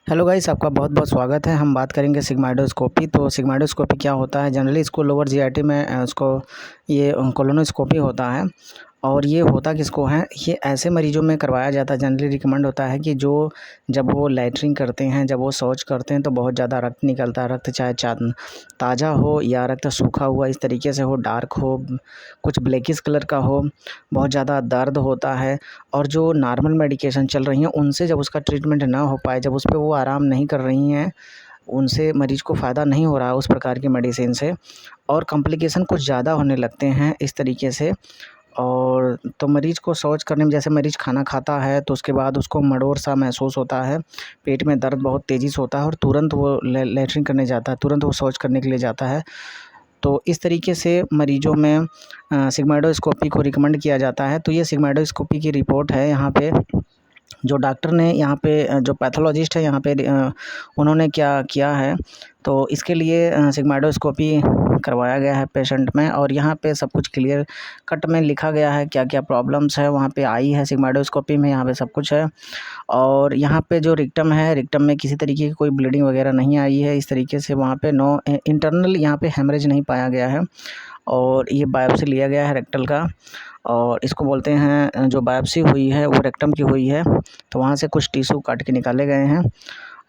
Hello guys, आपका बहुत बहुत स्वागत है। हम बात करेंगे सिग्माइडोस्कोपी। तो सिग्माइडोस्कोपी क्या होता है? जनरली इसको लोअर जीआईटी में उसको ये कोलोनोस्कोपी होता है। और ये होता किसको है? ये ऐसे मरीजों में करवाया जाता है। जनरली रिकमेंड होता है कि जो जब वो लैट्रिन करते हैं, जब वो शौच करते हैं तो बहुत ज़्यादा रक्त निकलता है। रक्त चाहे ताज़ा हो या रक्त सूखा हुआ इस तरीके से हो, डार्क हो, कुछ ब्लैकिश कलर का हो, बहुत ज़्यादा दर्द होता है। और जो नॉर्मल मेडिकेशन चल रही हैं उनसे जब उसका ट्रीटमेंट ना हो पाए, जब उस पे वो आराम नहीं कर रही हैं, उनसे मरीज़ को फ़ायदा नहीं हो रहा है उस प्रकार की मेडिसिन से, और कॉम्प्लिकेशन कुछ ज़्यादा होने लगते हैं इस तरीके से। और तो मरीज़ को शौच करने में, जैसे मरीज़ खाना खाता है तो उसके बाद उसको मड़ोर सा महसूस होता है, पेट में दर्द बहुत तेज़ी से होता है और तुरंत वो लैट्रिन करने जाता है, तुरंत वो शौच करने के लिए जाता है। तो इस तरीके से मरीज़ों में सिग्माइडोस्कोपी को रिकमेंड किया जाता है। तो ये सिग्माइडोस्कोपी की रिपोर्ट है यहाँ पे। जो डॉक्टर ने यहाँ पे जो पैथोलॉजिस्ट है यहाँ पे उन्होंने क्या किया है, तो इसके लिए सिग्माइडोस्कोपी करवाया गया है पेशेंट में। और यहाँ पे सब कुछ क्लियर कट में लिखा गया है क्या क्या प्रॉब्लम्स है वहाँ पे आई है सिग्माइडोस्कोपी में, यहाँ पे सब कुछ है। और यहाँ पे जो रिक्टम है, रिक्टम में किसी तरीके की कोई ब्लीडिंग वगैरह नहीं आई है इस तरीके से। वहाँ पे नो इंटरनल यहाँ पे हेमरेज नहीं पाया गया है। और ये बायोप्सी लिया गया है रेक्टल का, और इसको बोलते हैं, जो बायोप्सी हुई है वो रेक्टम की हुई है। तो वहाँ से कुछ टिश्यू काट के निकाले गए हैं।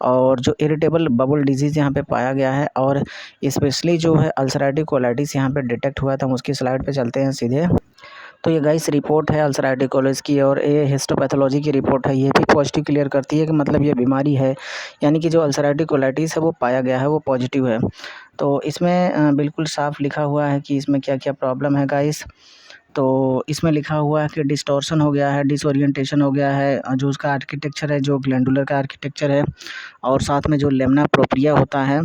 और जो इरिटेबल बबल डिजीज़ यहाँ पे पाया गया है, और स्पेशली जो है अल्सरेटिव कोलाइटिस यहाँ पे डिटेक्ट हुआ था। हम उसकी स्लाइड पे चलते हैं सीधे। तो ये गाइस रिपोर्ट है अल्सरेटिव कोलिस की, और ये हिस्टोपैथोलॉजी की रिपोर्ट है। ये भी पॉजिटिव क्लियर करती है कि मतलब ये बीमारी है, यानी कि जो अल्सरेटिव कोलाइटिस है वो पाया गया है वो पॉजिटिव है। तो इसमें बिल्कुल साफ लिखा हुआ है कि इसमें क्या क्या प्रॉब्लम है गाइस। तो इसमें लिखा हुआ है कि डिस्टॉर्शन हो गया है, डिसओरिएंटेशन हो गया है, जो उसका आर्किटेक्चर है, जो ग्लैंडुलर का आर्किटेक्चर है, और साथ में जो लेमिना प्रोप्रिया होता है,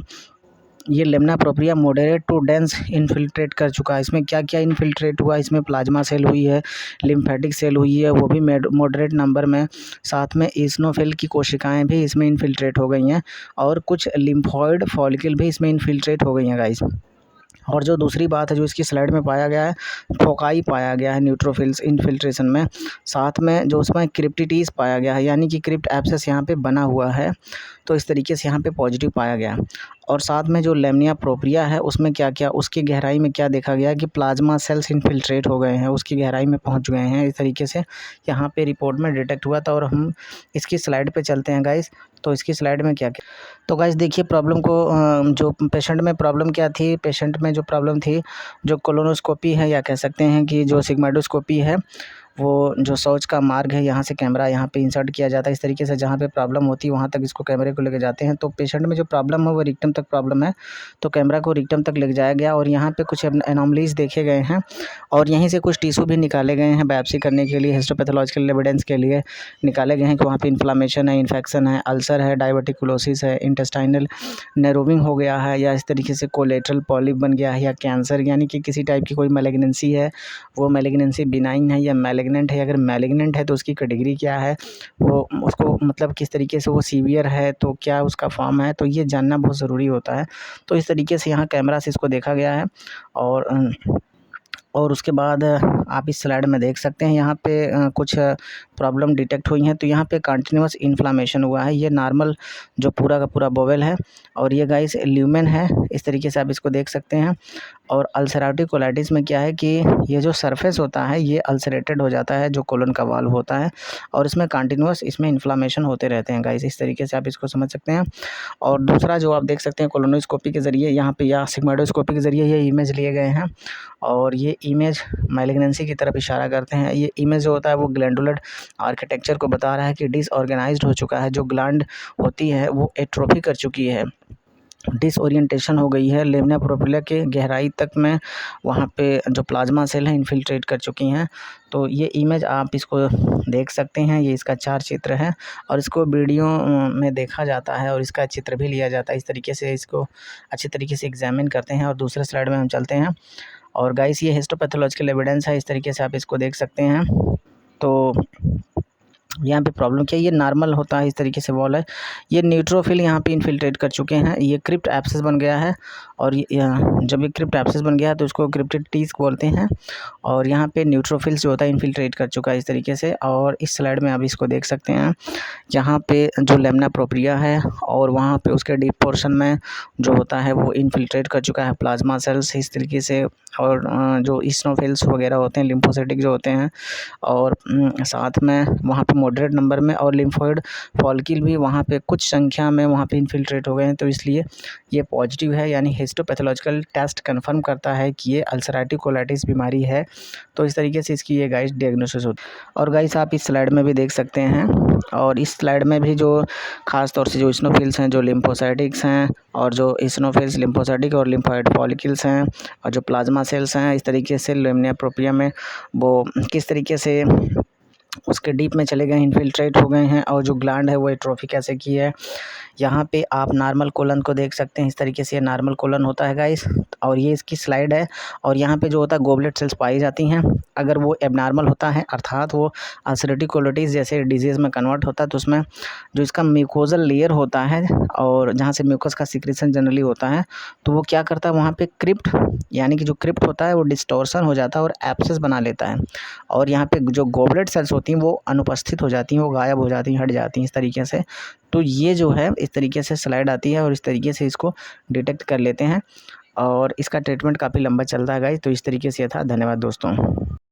ये lamina propria moderate to dense infiltrate कर चुका है। इसमें क्या क्या इन्फिल्ट्रेट हुआ? इसमें प्लाज्मा सेल हुई है, लिम्फेटिक सेल हुई है, वो भी मॉडरेट नंबर में। साथ में इस्नोफिल की कोशिकाएं भी इसमें इन्फिल्ट्रेट हो गई हैं, और कुछ लिम्फॉइड फॉलिकल भी इसमें इन्फिल्ट्रेट हो गई हैं गाइस। और जो दूसरी बात है जो इसकी स्लाइड में पाया गया है, फोकाई पाया गया है न्यूट्रोफिल्स इन्फिल्ट्रेशन में। साथ में जो उसमें क्रिप्टिटीज़ पाया गया है, यानी कि क्रिप्ट एब्सेस यहाँ पे बना हुआ है। तो इस तरीके से यहाँ पे पॉजिटिव पाया गया है। और साथ में जो लेमिनिया प्रोप्रिया है उसमें क्या क्या, उसकी गहराई में क्या देखा गया कि प्लाज्मा सेल्स इन्फिल्ट्रेट हो गए हैं, उसकी गहराई में पहुँच गए हैं इस तरीके से यहाँ पे रिपोर्ट में डिटेक्ट हुआ था। और हम इसकी स्लाइड पे चलते हैं गाइस। तो इसकी स्लाइड में क्या क्या, तो गाइस देखिए प्रॉब्लम को, जो पेशेंट में प्रॉब्लम क्या थी, पेशेंट में जो प्रॉब्लम थी, जो कोलोनोस्कोपी है, या कह सकते हैं कि जो सिग्माइडोस्कोपी है, वो जो शौच का मार्ग है यहाँ से कैमरा यहाँ पे इंसर्ट किया जाता है इस तरीके से। जहाँ पे प्रॉब्लम होती है वहाँ तक इसको कैमरे को लेके जाते हैं। तो पेशेंट में जो प्रॉब्लम है वो रिक्टम तक प्रॉब्लम है, तो कैमरा को रिक्टम तक ले जाया गया, और यहाँ पे कुछ एनॉमलीज देखे गए हैं, और यहीं से कुछ टिश्यू भी निकाले गए हैं बायोप्सी करने के लिए, हिस्टोपैथोलॉजिकल एविडेंस के लिए निकाले गए हैं कि वहाँ पे इन्फ्लामेशन है, इन्फेक्शन है, अल्सर है, डायबिटिकुलोसिस है, इंटेस्टाइनल नैरोविंग हो गया है, या इस तरीके से कोलेटरल पॉलिप बन गया है, या कैंसर, यानी कि किसी टाइप की कोई मैलिग्नेंसी है, वो मैलिग्नेंसी बिनाइन है या मैलिग्नेंट है। अगर मैलिग्नेंट है तो उसकी कैटेगरी क्या है, वो उसको मतलब किस तरीके से वो सीवियर है, तो क्या उसका फॉर्म है, तो ये जानना बहुत ज़रूरी होता है। तो इस तरीके से यहाँ कैमरा से इसको देखा गया है। और उसके बाद आप इस स्लाइड में देख सकते हैं यहाँ पे कुछ प्रॉब्लम डिटेक्ट हुई हैं। तो यहाँ पे कंटिन्यूअस इन्फ्लामेशन हुआ है, ये नॉर्मल जो पूरा का पूरा बोवेल है, और ये गाइस ल्यूमेन है, इस तरीके से आप इसको देख सकते हैं। और अल्सरेटिव कोलाइटिस में क्या है कि ये जो सरफेस होता है ये अल्सरेटेड हो जाता है, जो कोलन का वाल्व होता है, और इसमें कंटिन्यूअस इसमें इन्फ्लामेशन होते रहते हैं गाइस, इस तरीके से आप इसको समझ सकते हैं। और दूसरा जो आप देख सकते हैं कोलोनोस्कोपी के ज़रिए यहाँ पे, या सिग्माइडोस्कोपी के ज़रिए ये इमेज लिए गए हैं, और ये इमेज मैलिग्नेंसी की तरफ इशारा करते हैं। ये इमेज जो होता है वो ग्लैंडुलर आर्किटेक्चर को बता रहा है कि डिसऑर्गेनाइज्ड हो चुका है, जो ग्लैंड होती है वो एट्रोफी कर चुकी है, डिसओरिएंटेशन हो गई है। लेमिना प्रोपिला के गहराई तक में वहाँ पे जो प्लाज्मा सेल हैं इन्फिल्ट्रेट कर चुकी हैं। तो ये इमेज आप इसको देख सकते हैं, ये इसका 4 चित्र है, और इसको वीडियो में देखा जाता है, और इसका चित्र भी लिया जाता है। इस तरीके से इसको अच्छी तरीके से एग्जामिन करते हैं। और दूसरे स्लाइड में हम चलते हैं। और गाइस ये हिस्टोपैथोलॉजिकल एविडेंस है, इस तरीके से आप इसको देख सकते हैं। तो यहाँ पे प्रॉब्लम क्या है, ये नॉर्मल होता है, इस तरीके से वॉल है। ये न्यूट्रोफिल यहाँ पे इन्फिल्ट्रेट कर चुके हैं, ये क्रिप्ट एब्सेस बन गया है। और जब ये क्रिप्ट एब्सेस बन गया है तो उसको क्रिप्टेड टीथ बोलते हैं। और यहाँ पे न्यूट्रोफिल्स जो होता है इन्फिल्ट्रेट कर चुका है इस तरीके से। और इस स्लाइड में आप इसको देख सकते हैं, यहाँ पे जो लेमिना प्रोप्रिया है और वहाँ पे उसके डीप पोर्शन में जो होता है वो इन्फिल्ट्रेट कर चुका है प्लाज्मा सेल्स इस तरीके से। और जो इस्नोफिल्स वगैरह होते हैं, लिम्फोसाइटिक जो होते हैं, और साथ में वहाँ पे मॉडरेट नंबर में और लिम्फोइड फॉलिकल भी वहाँ पे कुछ संख्या में वहाँ पे इन्फिल्ट्रेट हो गए हैं। तो इसलिए ये पॉजिटिव है, यानी हिस्टोपैथोलॉजिकल टेस्ट कंफर्म करता है कि ये अल्सरेटिव कोलाइटिस बीमारी है। तो इस तरीके से इसकी ये गाइस डायग्नोसिस होती है। और गाइस आप इस स्लाइड में भी देख सकते हैं, और इस स्लाइड में भी जो ख़ास तौर से जो इस्नोफिल्स हैं, जो लिम्फोसाइटिक्स हैं, और जो इस्नोफिल्स लिम्फोसाइटिक और लिम्फोइड फॉलिकल्स हैं, और जो प्लाज्मा सेल्स हैं, इस तरीके से लेमिनिया प्रोप्रिया में वो किस तरीके से उसके डीप में चले गए, इन्फिल्ट्रेट हो गए हैं। और जो ग्लैंड है वो एट्रोफी कैसे की है। यहाँ पे आप नॉर्मल कोलन को देख सकते हैं, इस तरीके से ये नॉर्मल कोलन होता है गाइस। और ये इसकी स्लाइड है। और यहाँ पे जो होता है गोबलेट सेल्स पाई जाती हैं। अगर वो एबनॉर्मल होता है, अर्थात वो अल्सरेटिव कोलाइटिस जैसे डिजीज़ में कन्वर्ट होता है, तो उसमें जो इसका म्यूकोजल लेयर होता है और जहाँ से म्यूकस का सिक्रेशन जनरली होता है, तो वो क्या करता है, वहाँ पे क्रिप्ट, यानी कि जो क्रिप्ट होता है वो डिस्टॉर्शन हो जाता है और एब्सेस बना लेता है। और यहाँ पे जो गोबलेट सेल्स होती हैं वो अनुपस्थित हो जाती हैं, वो गायब हो जाती हैं, हट जाती हैं इस तरीके से। तो ये जो है इस तरीके से स्लाइड आती है और इस तरीके से इसको डिटेक्ट कर लेते हैं। और इसका ट्रीटमेंट काफ़ी लंबा चलता है गाइस। तो इस तरीके से ये था। धन्यवाद दोस्तों।